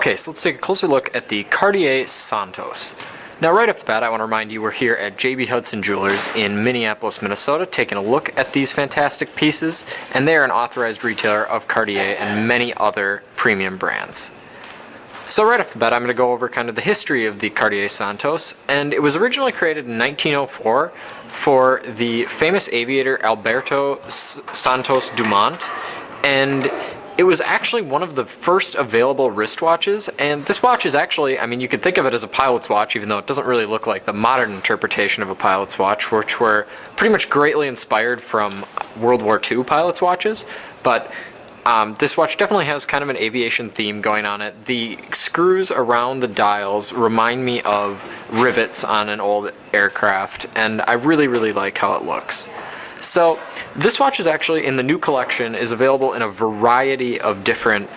Okay, so let's take a closer look at the Cartier Santos. Now right off the bat, I want to remind you we're here at JB Hudson Jewelers in Minneapolis, Minnesota, taking a look at these fantastic pieces, and they are an authorized retailer of Cartier and many other premium brands. So right off the bat, I'm going to go over kind of the history of the Cartier Santos, and it was originally created in 1904 for the famous aviator Alberto Santos Dumont, and it was actually one of the first available wristwatches, and this watch is actually, I mean, you could think of it as a pilot's watch, even though it doesn't really look like the modern interpretation of a pilot's watch, which were pretty much greatly inspired from World War II pilot's watches, but this watch definitely has kind of an aviation theme going on it. The screws around the dials remind me of rivets on an old aircraft, and I really, really like how it looks. So this watch is actually, in the new collection, is available in a variety of different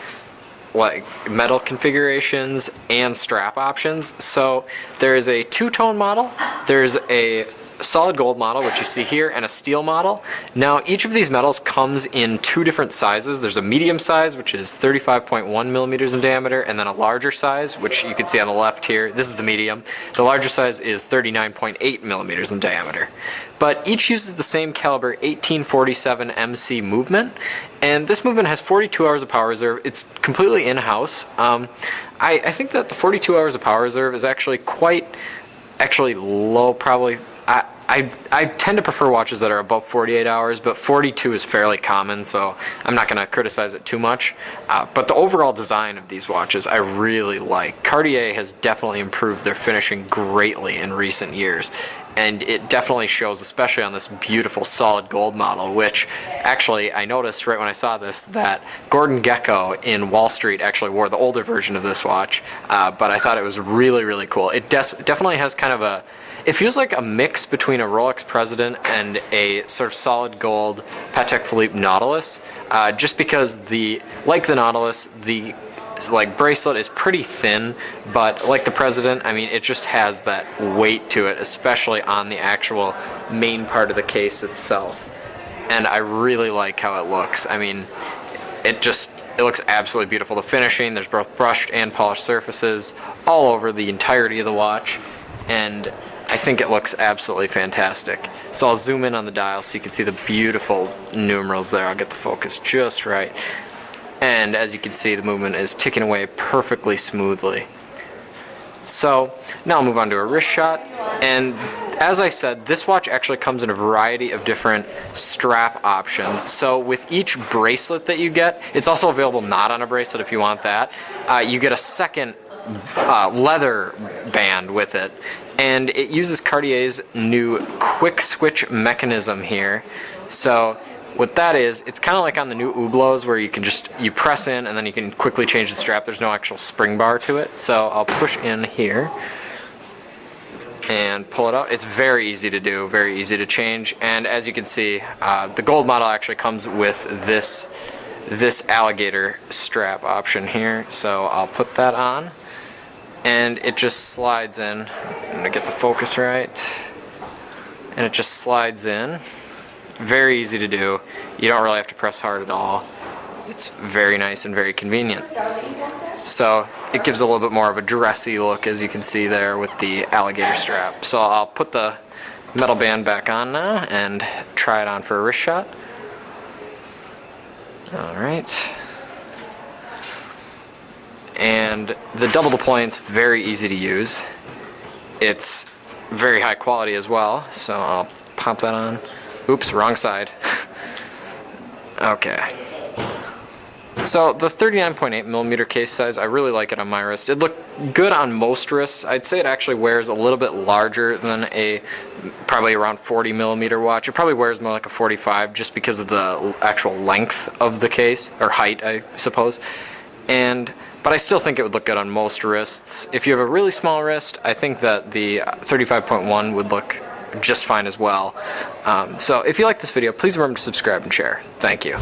like metal configurations and strap options. So there is a two-tone model, there's a solid gold model, which you see here, and a steel model. Now each of these metals comes in two different sizes. There's a medium size, which is 35.1 millimeters in diameter, and then a larger size, which you can see on the left here. This is the medium. The larger size is 39.8 millimeters in diameter. But each uses the same caliber 1847 MC movement, and this movement has 42 hours of power reserve. It's completely in-house. I think that the 42 hours of power reserve is actually quite low, probably. I tend to prefer watches that are above 48 hours, but 42 is fairly common, so I'm not going to criticize it too much. But the overall design of these watches I really like. Cartier has definitely improved their finishing greatly in recent years, and it definitely shows, especially on this beautiful solid gold model, which actually I noticed right when I saw this that Gordon Gekko in Wall Street actually wore the older version of this watch, but I thought it was really, really cool. It definitely has kind of a, it feels like a mix between a Rolex President and a sort of solid gold Patek Philippe Nautilus, just because like the Nautilus, the bracelet is pretty thin, but like the President, I mean, it just has that weight to it, especially on the actual main part of the case itself. And I really like how it looks. I mean, it looks absolutely beautiful. The finishing, there's both brushed and polished surfaces all over the entirety of the watch, and I think it looks absolutely fantastic. So I'll zoom in on the dial so you can see the beautiful numerals there. I'll get the focus just right. And as you can see, the movement is ticking away perfectly smoothly. So now I'll move on to a wrist shot. And as I said, this watch actually comes in a variety of different strap options. So with each bracelet that you get, it's also available not on a bracelet if you want that. You get a second leather band with it, and it uses Cartier's new quick switch mechanism here. So what that is, it's kind of like on the new Hublots where you press in and then you can quickly change the strap. There's no actual spring bar to it. So I'll push in here and pull it out. It's very easy to do, very easy to change, and as you can see, the gold model actually comes with this alligator strap option here. So I'll put that on, and it just slides in. I'm gonna get the focus right, and it just slides in. Very easy to do. You don't really have to press hard at all. It's very nice and very convenient. So it gives a little bit more of a dressy look, as you can see there with the alligator strap. So I'll put the metal band back on now and try it on for a wrist shot. Alright. And the double deployment's very easy to use. It's very high quality as well, so I'll pop that on. Oops, wrong side. Okay. So the 39.8 millimeter case size, I really like it on my wrist. It looked good on most wrists. I'd say it actually wears a little bit larger than a probably around 40 millimeter watch. It probably wears more like a 45 just because of the actual length of the case, or height, I suppose. But I still think it would look good on most wrists. If you have a really small wrist, I think that the 35.1 would look just fine as well. So if you like this video, please remember to subscribe and share. Thank you.